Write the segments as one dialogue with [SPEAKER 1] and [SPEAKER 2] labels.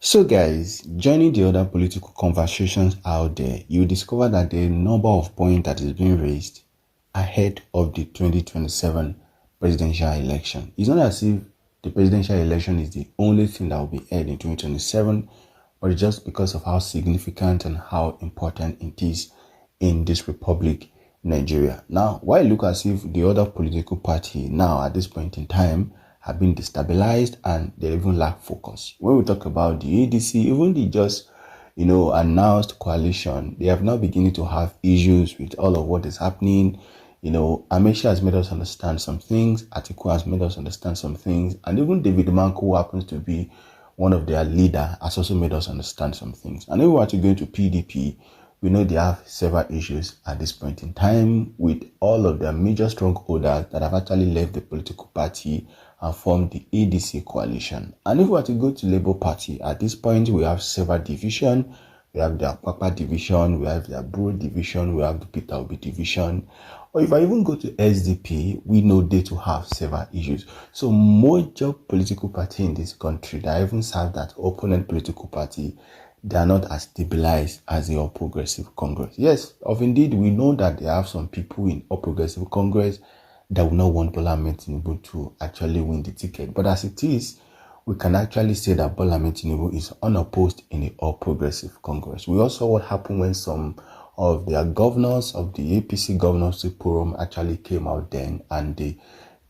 [SPEAKER 1] So guys, joining the other political conversations out there, you discover that the number of points that is being raised ahead of the 2027 presidential election. It's not as if the presidential election is the only thing that will be held in 2027, but it's just because of how significant and how important it is in this republic, Nigeria. Now, why look as if the other political party now at this point in time have been destabilized and they even lack focus. When we talk about the ADC, even the just announced coalition, they have now beginning to have issues with all of what is happening. Amisha has made us understand some things, Atiku has made us understand some things, and even David Manko, who happens to be one of their leader, has also made us understand some things. And if we were to go into PDP, we know they have several issues at this point in time with all of their major strongholders that have actually left the political party and formed the ADC coalition. And if we were to go to Labour Party, at this point we have several divisions. We have the Papa division, we have the Bro division, we have the Peter Obi division. Or if I even go to SDP, we know they too have several issues. So major political party in this country that even serve that opponent political party, they are not as stabilized as the All Progressive Congress. Yes, of indeed, we know that there are some people in All Progressive Congress that will not want Bola Ahmed Tinubu to actually win the ticket. But as it is, we can actually say that Bola Ahmed Tinubu is unopposed in the All Progressive Congress. We also saw what happened when some of their governors of the APC Governors Forum actually came out then and they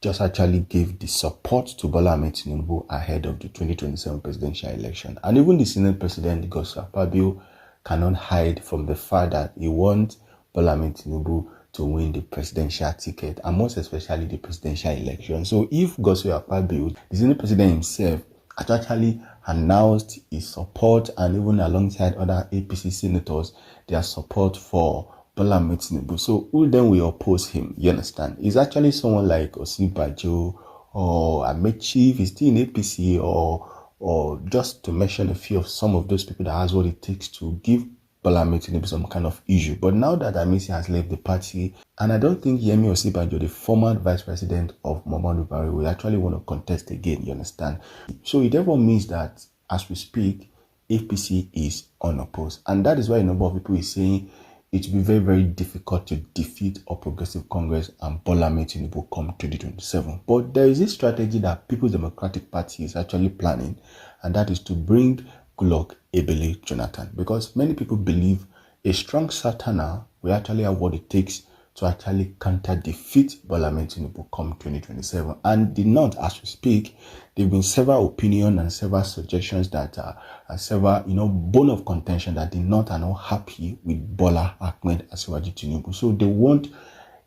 [SPEAKER 1] just actually gave the support to Bola Ahmed Tinubu ahead of the 2027 presidential election. And even the Senate President, Dr Abati, cannot hide from the fact that he wants Bola Ahmed Tinubu to win the presidential ticket, and most especially the presidential election. So if Godswill Akpabio, the Senate President himself, had actually announced his support, and even alongside other APC senators, their support for Bola Ahmed Tinubu. So who then will oppose him? You understand? It's actually someone like Osibajo or Amechi, is still in APC, or just to mention a few of some of those people that has what it takes to give Bola Ahmed Tinubu some kind of issue. But now that Amisi has left the party, and I don't think Yemi Osibajo, the former vice president of Muhammadu Buhari, will actually want to contest again, you understand? So it therefore means that as we speak, APC is unopposed. And that is why a number of people is saying it will be very, very difficult to defeat All Progressive Congress and Bola Ahmed Tinubu come 2027. But there is this strategy that People's Democratic Party is actually planning, and that is to bring Goodluck Ebele Jonathan, because many people believe a strong Sultana will actually have what it takes to actually counter-defeat Bola Ahmed Tinubu come 2027. And the North, as we speak, there have been several opinions and several suggestions that are several, bone of contention that the North are not happy with Bola Ahmed Asiwaju Tinubu. So they want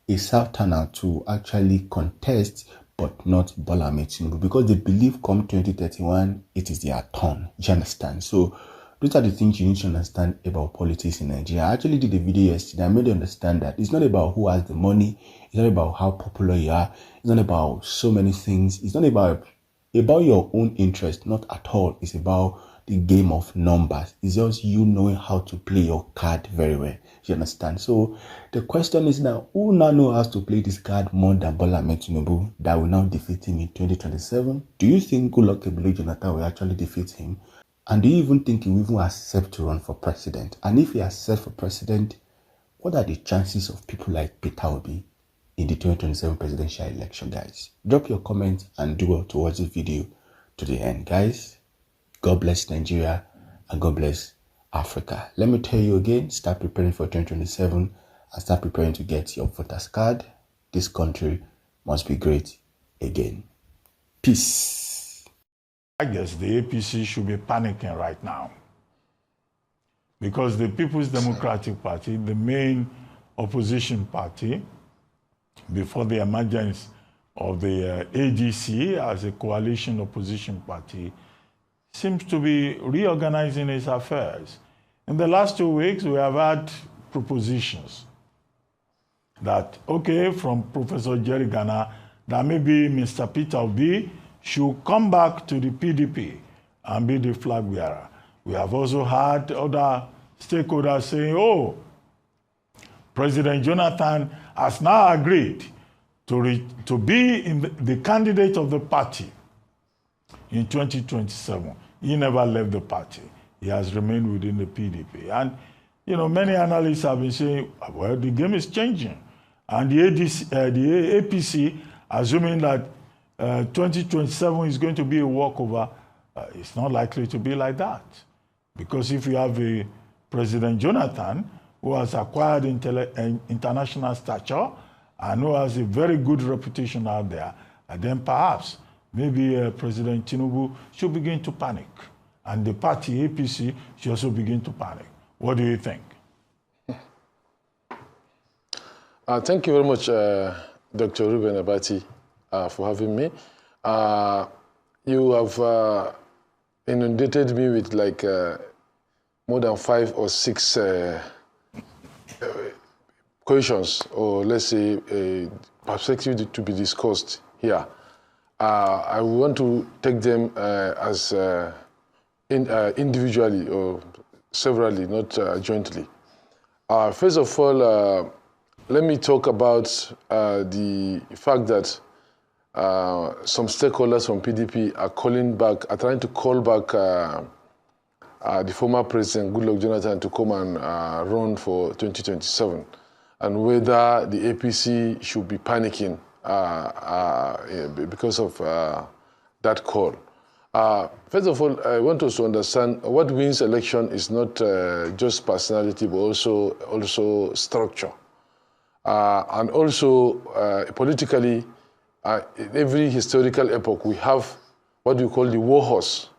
[SPEAKER 1] a Sultana to actually contest, but not Bola Ahmed Tinubu, because they believe come 2031, it is their turn. You understand? So those are the things you need to understand about politics in Nigeria. I actually did a video yesterday. I made you understand that it's not about who has the money. It's not about how popular you are. It's not about so many things. It's not about your own interest. Not at all. It's about the game of numbers. It's just you knowing how to play your card very well. You understand? So the question is now, who now knows how to play this card more than Bola Ahmed Tinubu that will now defeat him in 2027? Do you think Goodluck Ebele Jonathan will actually defeat him? And do you even think he will even accept to run for president? And if he accepts for president, what are the chances of people like Peter Obi in the 2027 presidential election, guys? Drop your comments and do well to watch this video to the end, guys. God bless Nigeria and God bless Africa. Let me tell you again, start preparing for 2027 and start preparing to get your voter's card. This country must be great again. Peace.
[SPEAKER 2] I guess the APC should be panicking right now, because the People's Democratic Party, the main opposition party, before the emergence of the ADC as a coalition opposition party, seems to be reorganizing its affairs. In the last 2 weeks, we have had propositions that, okay, from Professor Jerry Ghana, that maybe Mr. Peter Obi should come back to the PDP and be the flag bearer. We have also had other stakeholders saying, oh, President Jonathan has now agreed to be the candidate of the party in 2027. he never left the party. He has remained within the PDP. And, you know, many analysts have been saying, well, the game is changing. And the APC, assuming that 2027 is going to be a walkover, it's not likely to be like that. Because if you have a President Jonathan who has acquired international stature and who has a very good reputation out there, then perhaps maybe President Tinubu should begin to panic. And the party, APC, should also begin to panic. What do you think?
[SPEAKER 3] Thank you very much, Dr. Abati, for having me. You have inundated me with like more than 5 or 6 questions, or let's say a perspective to be discussed here. I want to take them as individually or severally, not jointly. First of all, let me talk about the fact that some stakeholders from PDP are trying to call back the former president, Goodluck Jonathan, to come and run for 2027, and whether the APC should be panicking because of that call. First of all, I want us to understand what wins election is not just personality, but also structure. And also, politically, in every historical epoch, we have what we call the war horse,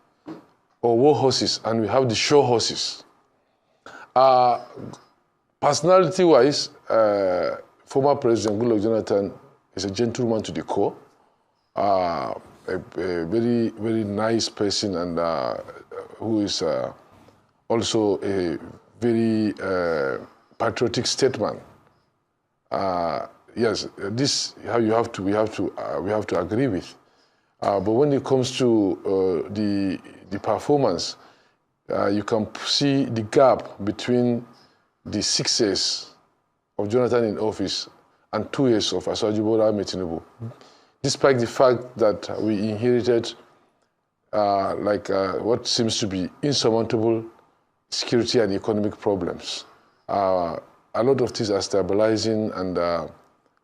[SPEAKER 3] or war horses, and we have the show horses. Personality-wise, former President Goodluck Jonathan is a gentleman to the core, a very, very nice person, and who is also a very patriotic statesman. Yes, this we have to agree with. But when it comes to the performance, you can see the gap between the 6 years of Jonathan in office and 2 years of Asiwaju Bola Ahmed Tinubu, despite the fact that we inherited what seems to be insurmountable security and economic problems. A lot of things are stabilizing, and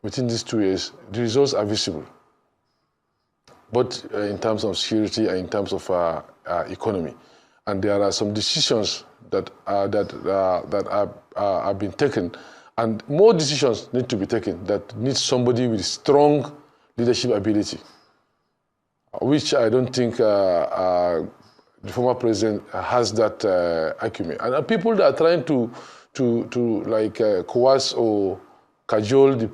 [SPEAKER 3] within these 2 years, the results are visible, both in terms of security and in terms of economy. And there are some decisions that have been taken, and more decisions need to be taken that need somebody with strong leadership ability, which I don't think the former president has that acumen. And people that are trying to coerce or cajole the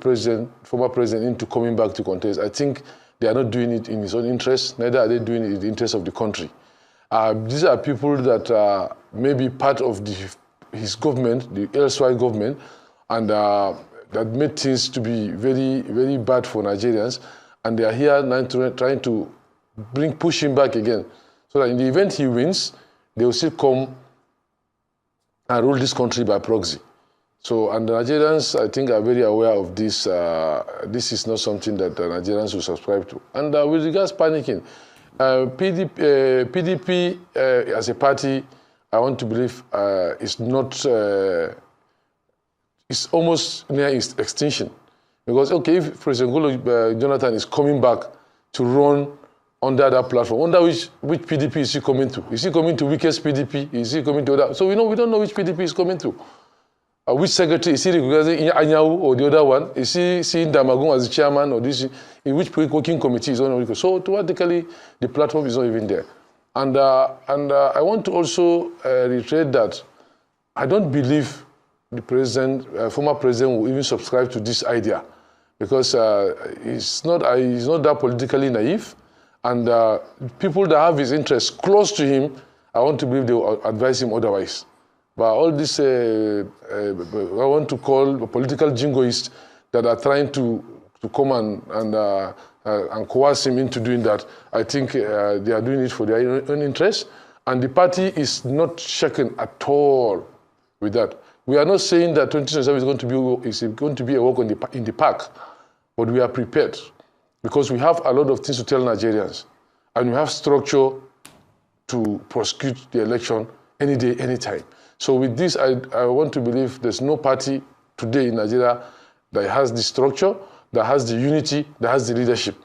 [SPEAKER 3] former president into coming back to contest, I think they are not doing it in his own interest, neither are they doing it in the interest of the country. These are people that may be part of his government, the elsewhere government, and that made things to be very, very bad for Nigerians, and they are here now trying to push him back again, so that in the event he wins, they will still come and rule this country by proxy. So, and the Nigerians, I think, are very aware of this. This is not something that the Nigerians will subscribe to. And with regards to panicking, PDP as a party, I want to believe, is not, it's almost near its extinction. Because, okay, if President Goodluck Jonathan is coming back to run under that platform, under which PDP is he coming to? Is he coming to weakest PDP? Is he coming to other? So we don't know which PDP is coming to. Which secretary, is he recognizing Anyanwu or the other one? Is he seeing Damagun as the chairman or this? In which working committee is on? So automatically, the platform is not even there. And I want to also reiterate that I don't believe the former president will even subscribe to this idea, because he's not that politically naive, and people that have his interests close to him, I want to believe they will advise him otherwise. But all this, I want to call political jingoists that are trying to come and coerce him into doing that, I think they are doing it for their own interest, and the party is not shaken at all with that. We are not saying that 2027 is going to be a walk in the park, but we are prepared, because we have a lot of things to tell Nigerians, and we have structure to prosecute the election any day, any time. So with this, I want to believe there's no party today in Nigeria that has the structure, that has the unity, that has the leadership,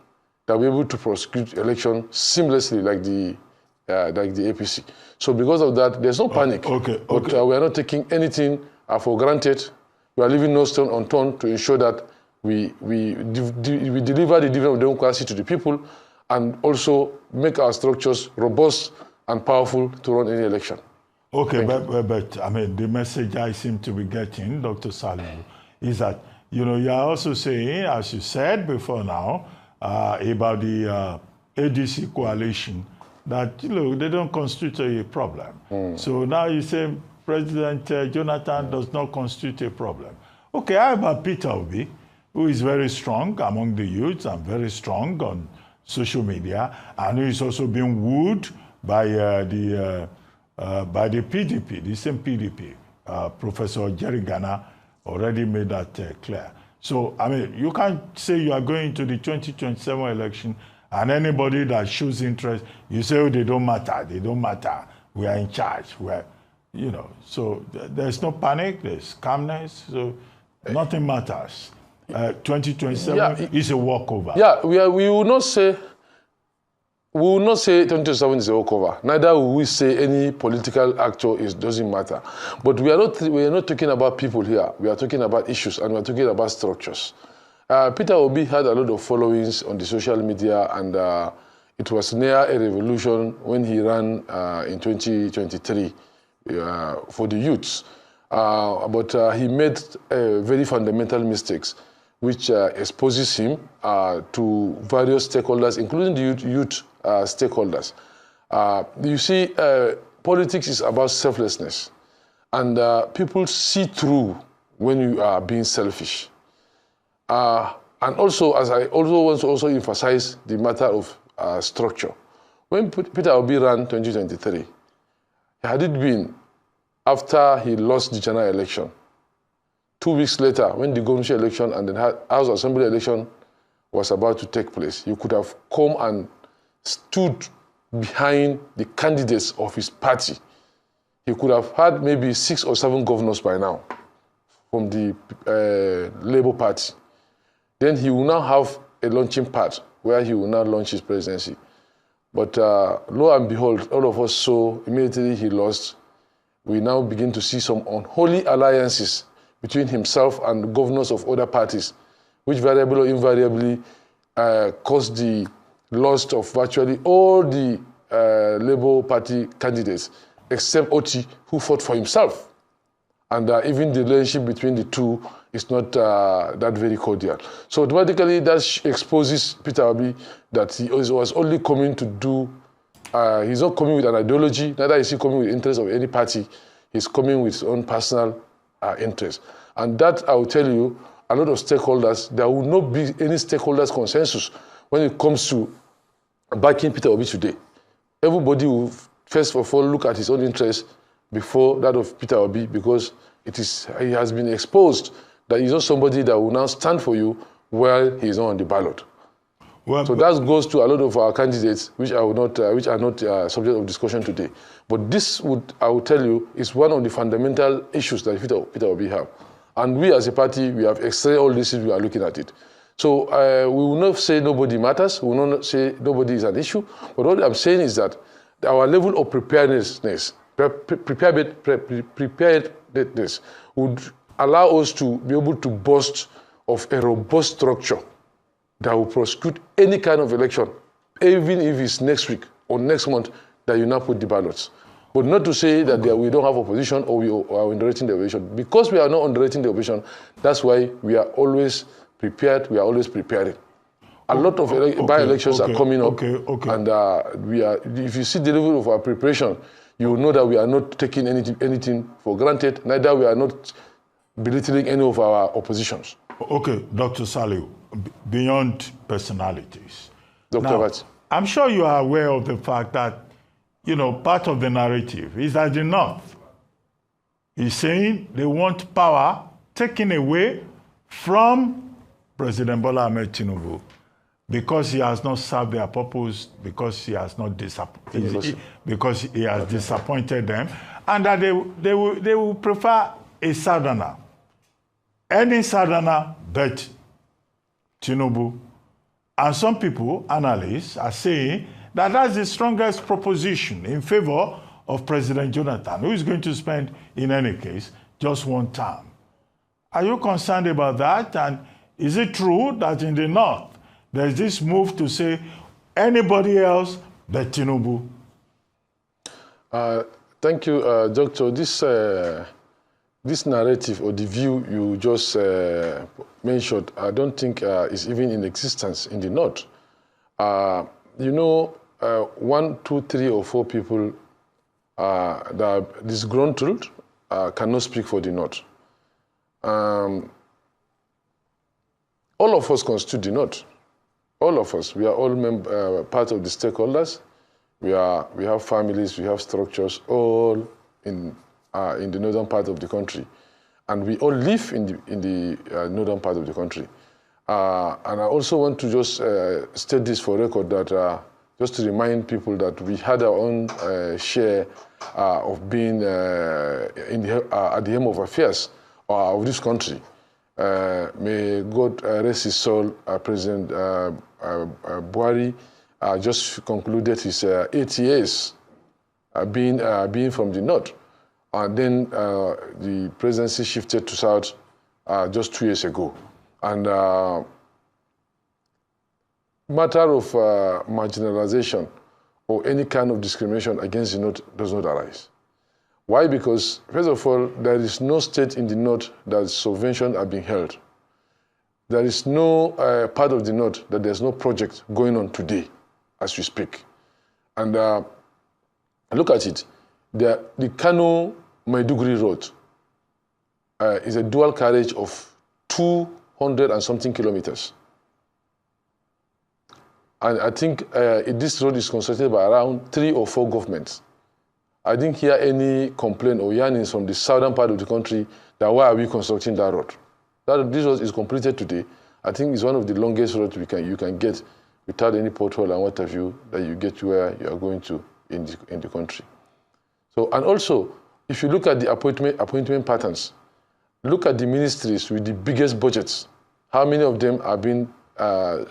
[SPEAKER 3] that will be able to prosecute election seamlessly like the APC. So because of that, there's no panic. But we are not taking anything for granted. We are leaving no stone unturned to ensure that we deliver the dividend of democracy to the people and also make our structures robust and powerful to run any election.
[SPEAKER 2] Okay, but I mean, the message I seem to be getting, Dr. Salihu, is that, you know, you are also saying, as you said before now, about the ADC coalition, that, you know, they don't constitute a problem. So now you say President Jonathan does not constitute a problem. Okay, how about Peter Obi, who is very strong among the youths and very strong on social media, and who is also being wooed by the PDP, the same PDP. Professor Jerry Ghana already made that clear. So, I mean, you can't say you are going to the 2027 election and anybody that shows interest, you say, oh, they don't matter, we are in charge, you know. So there's no panic, there's calmness, so nothing matters. 2027 is a walkover. Yeah,
[SPEAKER 3] we will not say 2027 is a walkover. Neither will we say any political actor doesn't matter. But we are not talking about people here. We are talking about issues, and we are talking about structures. Peter Obi had a lot of followings on the social media, and it was near a revolution when he ran in 2023 for the youths. But he made very fundamental mistakes, which exposes him to various stakeholders, including the youth stakeholders. You see, politics is about selflessness, and people see through when you are being selfish. And also, as I also want to also emphasize the matter of structure. When Peter Obi ran 2023, had it been after he lost the general election, 2 weeks later, when the governorship election and the House Assembly election was about to take place, he could have come and stood behind the candidates of his party. He could have had maybe 6 or 7 governors by now from the Labour Party. Then he will now have a launching pad where he will now launch his presidency. But lo and behold, all of us saw immediately he lost. We now begin to see some unholy alliances between himself and governors of other parties, which variably or invariably caused the loss of virtually all the Labour Party candidates, except Oti, who fought for himself. And even the relationship between the two is not that very cordial. So automatically that exposes Peter Obi that he was only coming to do, he's not coming with an ideology, neither is he coming with interest of any party, he's coming with his own personal interest. And that, I will tell you, a lot of stakeholders, there will not be any stakeholders consensus when it comes to backing Peter Obi today. Everybody will first of all look at his own interest before that of Peter Obi, because he has been exposed that he's not somebody that will now stand for you while he's not on the ballot. Well, so that goes to a lot of our candidates, which are not subject of discussion today. But this I will tell you, is one of the fundamental issues that Peter Obi have. And we as a party, we have extracted all this, we are looking at it. So we will not say nobody matters, we will not say nobody is an issue, but what I'm saying is that our level of preparedness would allow us to be able to boast of a robust structure that will prosecute any kind of election, even if it's next week or next month that you now put the ballots. But not to say that we don't have opposition or we are underrating the opposition. Because we are not underrating the opposition, that's why we are always prepared, we are always preparing. A lot of by-elections are coming up, and if you see the level of our preparation, you will know that we are not taking anything for granted, neither we are not belittling any of our oppositions.
[SPEAKER 2] Okay, Dr. Salihu, beyond personalities.
[SPEAKER 3] Dr. Abati.
[SPEAKER 2] I'm sure you are aware of the fact that, you know, part of the narrative is that the North is saying they want power taken away from President Bola Ahmed Tinubu. because he has not served their purpose, because he has not because he has disappointed them, and that they will prefer a Southerner. Any Southerner but Tinubu. And some people, analysts, are saying that that's the strongest proposition in favor of President Jonathan, who is going to spend, in any case, just one term. Are you concerned about that? And is it true that in the North, there's this move to say anybody else but Tinubu?
[SPEAKER 3] Thank you, Doctor. This narrative or the view you just mentioned, I don't think is even in existence in the North. You know, 1, 2, 3, or 4 people that are disgruntled cannot speak for the North. All of us constitute the North. All of us. We are all part of the stakeholders. We have families, we have structures, all in the northern part of the country. And we all live in the northern part of the country. And I also want to just state this for record that just to remind people that we had our own share of being at the helm of affairs of this country. May God rest his soul, President Buhari just concluded his 8 years being from the North. And then the presidency shifted to South just 2 years ago. And matter of marginalization or any kind of discrimination against the North does not arise. Why? Because, first of all, there is no state in the North that subventions are being held. There is no part of the North that there's no project going on today as we speak. And look at it. The Kano-Maiduguri road is a dual carriage of 200 and something kilometers. And I think this road is constructed by around 3 or 4 governments. I didn't hear any complaint or yearnings from the southern part of the country that why are we constructing that road. This road is completed today. I think it's one of the longest roads you can get without any pothole and what have you, that you get to where you are going to in the country. So, and also, if you look at the appointment patterns, look at the ministries with the biggest budgets. How many of them are being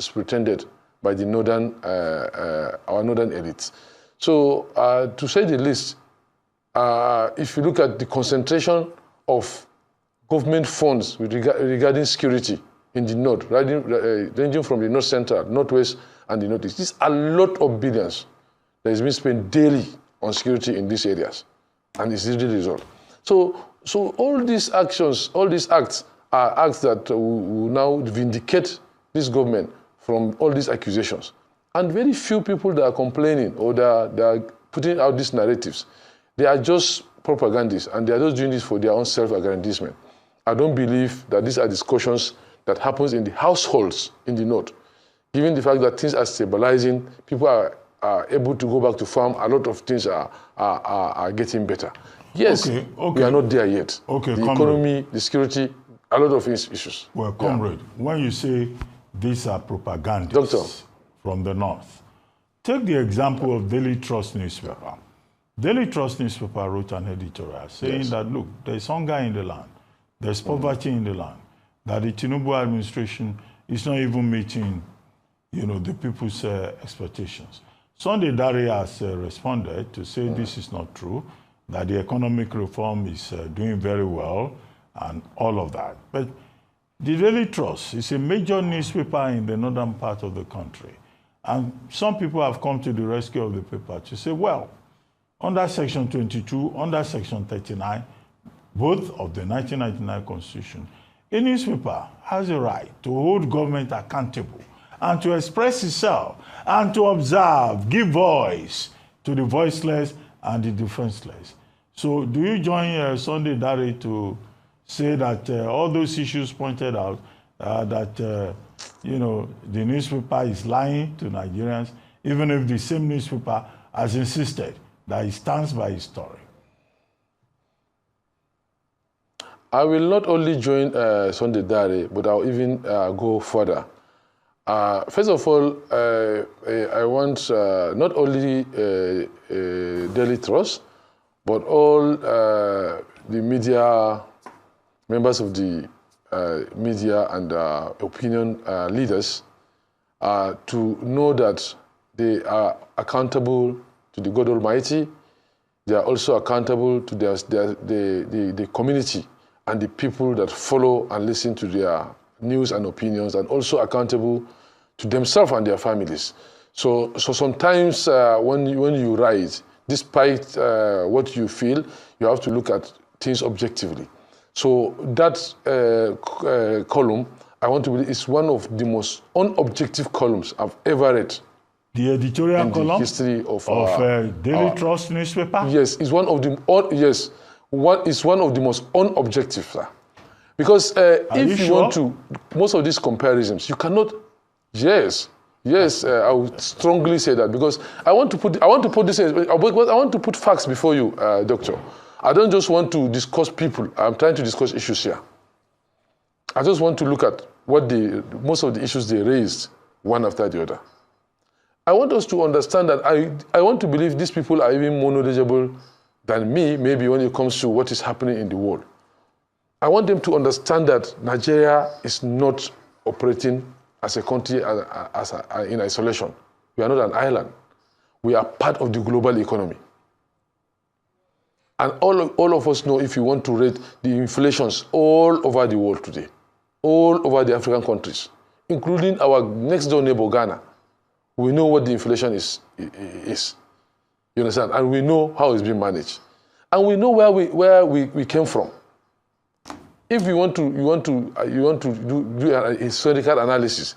[SPEAKER 3] superintended by the our northern elites? So, to say the least, if you look at the concentration of government funds regarding security in the North, ranging from the North Central, Northwest, and the Northeast, this is a lot of billions that is being spent daily on security in these areas, and it's really resolved. So all these actions, all these acts are acts that will now vindicate this government from all these accusations. And very few people that are complaining or they are putting out these narratives, they are just propagandists, and they are just doing this for their own self-aggrandizement. I don't believe that these are discussions that happens in the households in the North. Given the fact that things are stabilizing, people are able to go back to farm, a lot of things are getting better. Yes,
[SPEAKER 2] okay.
[SPEAKER 3] We are not there yet.
[SPEAKER 2] Okay,
[SPEAKER 3] the economy, the security, a lot of issues.
[SPEAKER 2] Well, comrade, when you say these are propagandists from the North, take the example of Daily Trust newspaper. Daily Trust newspaper wrote an editorial saying that, look, there's hunger in the land, there's poverty in the land, that the Tinubu administration is not even meeting, the people's expectations. Sunday Dare has responded to say this is not true, that the economic reform is doing very well and all of that. But the Daily Trust is a major newspaper in the northern part of the country. And some people have come to the rescue of the paper to say, well, under Section 22, under Section 39, both of the 1999 Constitution, a newspaper has a right to hold government accountable and to express itself and to observe, give voice to the voiceless and the defenseless. So do you join Sunday Dare to say that all those issues pointed out, that the newspaper is lying to Nigerians, even if the same newspaper has insisted that it stands by its story? I
[SPEAKER 3] will not only join Sunday Dare, but I'll even go further. First of all, I want not only Daily Trust, but all the media, members of the media and opinion leaders to know that they are accountable to the God Almighty. They are also accountable to the community and the people that follow and listen to their news and opinions, and also accountable to themselves and their families. So sometimes when you write, despite what you feel, you have to look at things objectively. So that column, I want to believe, is one of the most unobjective columns I've ever read.
[SPEAKER 2] The editorial
[SPEAKER 3] in
[SPEAKER 2] column
[SPEAKER 3] the history of
[SPEAKER 2] Daily Trust newspaper?
[SPEAKER 3] Yes, it's one of the it's one of the most unobjective, sir. Because if you want to, most of these comparisons, you cannot. Yes, I would strongly say that, because I want to put this in, I want to put facts before you, Doctor. I don't just want to discuss people. I'm trying to discuss issues here. I just want to look at what most of the issues they raised, one after the other. I want us to understand that I want to believe these people are even more knowledgeable than me, maybe when it comes to what is happening in the world. I want them to understand that Nigeria is not operating as a country in isolation. We are not an island. We are part of the global economy. And all of us know, if you want to rate the inflations all over the world today, all over the African countries, including our next door neighbor, Ghana, we know what the inflation is. You understand? And we know how it's being managed. And we know where we came from. If you want to do a historical analysis,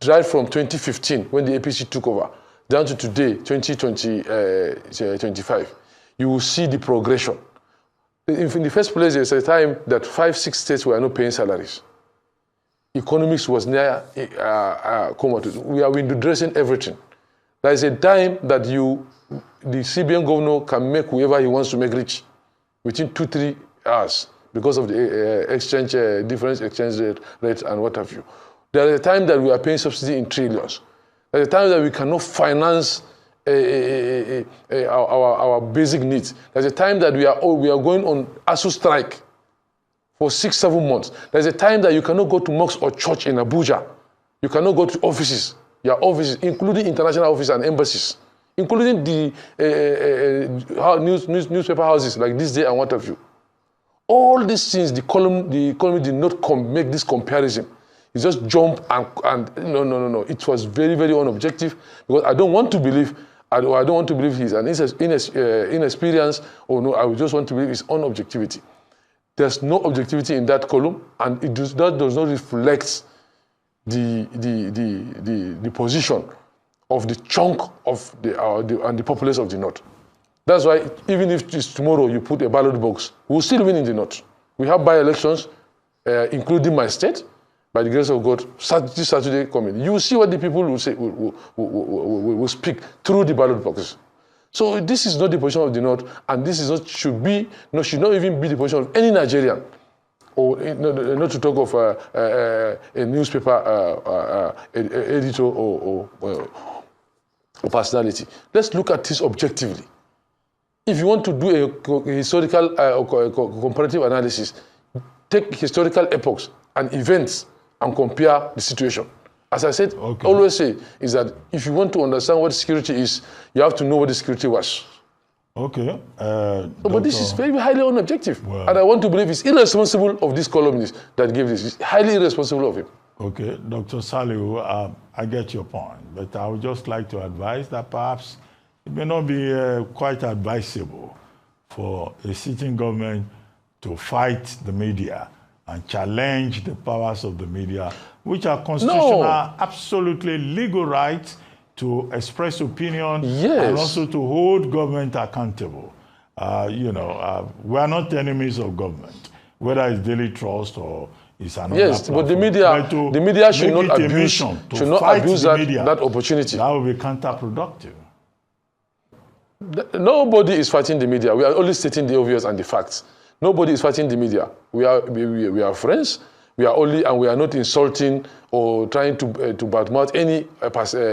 [SPEAKER 3] right from 2015, when the APC took over, down to today, 2025, you will see the progression. In the first place, there's a time that 5-6 states were not paying salaries. Economics was near comatose. We are window dressing everything. There is a time that the CBN governor can make whoever he wants to make rich within 2-3 hours because of the different exchange rate and what have you. There is a time that we are paying subsidy in trillions. There is a time that we cannot finance our basic needs. There's a time that we are going on ASU strike for 6-7 months. There's a time that you cannot go to mosque or church in Abuja. You cannot go to offices, your offices, including international offices and embassies, including the newspaper houses like This Day and what have you. All these things, the economy did not make this comparison. It just jumped and no. It was very, very unobjective, because I don't want to believe he's an inexperienced, or no, I just want to believe it's unobjectivity. There's no objectivity in that column, and that does not reflect the position of the chunk of the populace of the North. That's why even if tomorrow you put a ballot box, we'll still win in the North. We have by-elections, including my state, by the grace of God, this Saturday coming. You will see what the people will say, will speak through the ballot boxes. So this is not the position of the North, and this is should not even be the position of any Nigerian, or not to talk of a newspaper editor or personality. Let's look at this objectively. If you want to do a historical comparative analysis, take historical epochs and events and compare the situation. As I said, always say, is that if you want to understand what security is, you have to know what the security was.
[SPEAKER 2] Okay.
[SPEAKER 3] But this is very highly unobjective. Well, and I want to believe it's irresponsible of this columnist that gave this. It's highly irresponsible of him.
[SPEAKER 2] Okay, Dr. Salihu, I get your point, but I would just like to advise that perhaps it may not be quite advisable for a sitting government to fight the media and challenge the powers of the media, which are constitutional, absolutely legal rights to express opinion, and also to hold government accountable. We are not enemies of government, whether it's Daily Trust or it's another platform.
[SPEAKER 3] But the media should not abuse that opportunity.
[SPEAKER 2] That will be counterproductive.
[SPEAKER 3] Nobody is fighting the media. We are only stating the obvious and the facts. Nobody is fighting the media. We are friends. we are not insulting or trying to badmouth any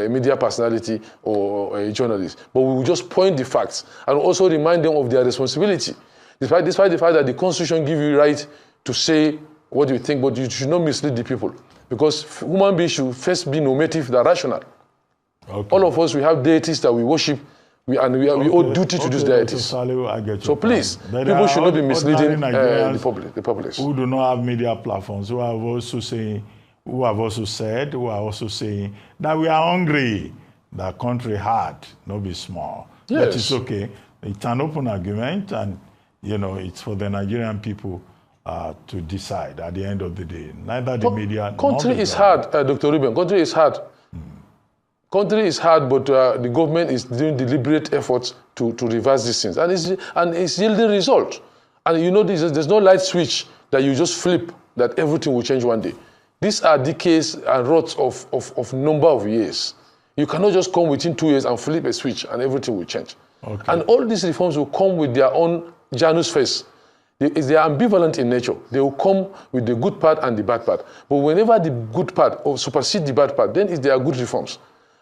[SPEAKER 3] media personality or a journalist. But we will just point the facts and also remind them of their responsibility. Despite the fact that the Constitution gives you right to say what you think, but you should not mislead the people. Because human beings should first be normative than rational. Okay. All of us, we have deities that we worship, we owe duty to these deities. So please, people should not be misleading the public.
[SPEAKER 2] Who do not have media platforms, who are also saying that we are hungry, that country hard, not be small.
[SPEAKER 3] Yes.
[SPEAKER 2] But it's okay. It's an open argument, and it's for the Nigerian people to decide at the end of the day. Neither the media.
[SPEAKER 3] Country is hard, Dr. Ruben. Country is hard. Country is hard, but the government is doing deliberate efforts to reverse these things, and it's yielding result. And there's no light switch that you just flip that everything will change one day. These are decades and rods of number of years. You cannot just come within 2 years and flip a switch and everything will change. Okay. And all these reforms will come with their own Janus face. They are ambivalent in nature. They will come with the good part and the bad part. But whenever the good part supersedes the bad part, then they are good reforms.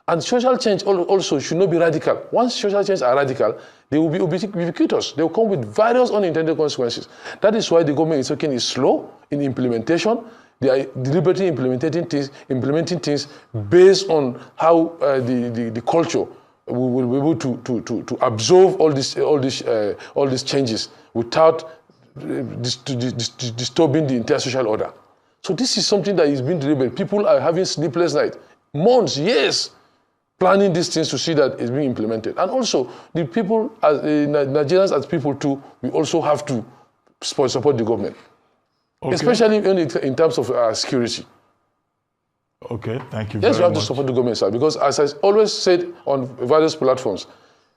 [SPEAKER 3] And social change also should not be radical. Once social change are radical, they will be ubiquitous. They will come with various unintended consequences. That is why the government is slow in implementation. They are deliberately implementing things based on how the culture will be able to absorb all these changes without disturbing the entire social order. So this is something that is being deliberate. People are having sleepless nights, months, years, planning these things to see that it's being implemented. And also, the people, as Nigerians as people too, we also have to support the government. Okay. Especially in terms of security.
[SPEAKER 2] Okay, thank you very much.
[SPEAKER 3] Yes, we have to support the government, sir, because as I always said on various platforms,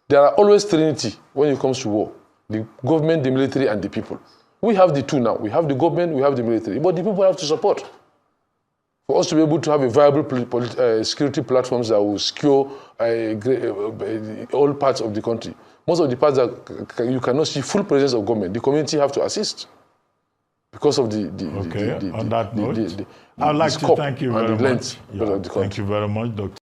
[SPEAKER 3] there are always trinity when it comes to war. The government, the military, and the people. We have the two now. We have the government, we have the military, but the people have to support. For us to be able to have a viable security platforms that will secure all parts of the country. Most of the parts that you cannot see full presence of government, the community have to assist. Because of
[SPEAKER 2] on that note, I'd like to thank you very much. Thank you very much, Dr.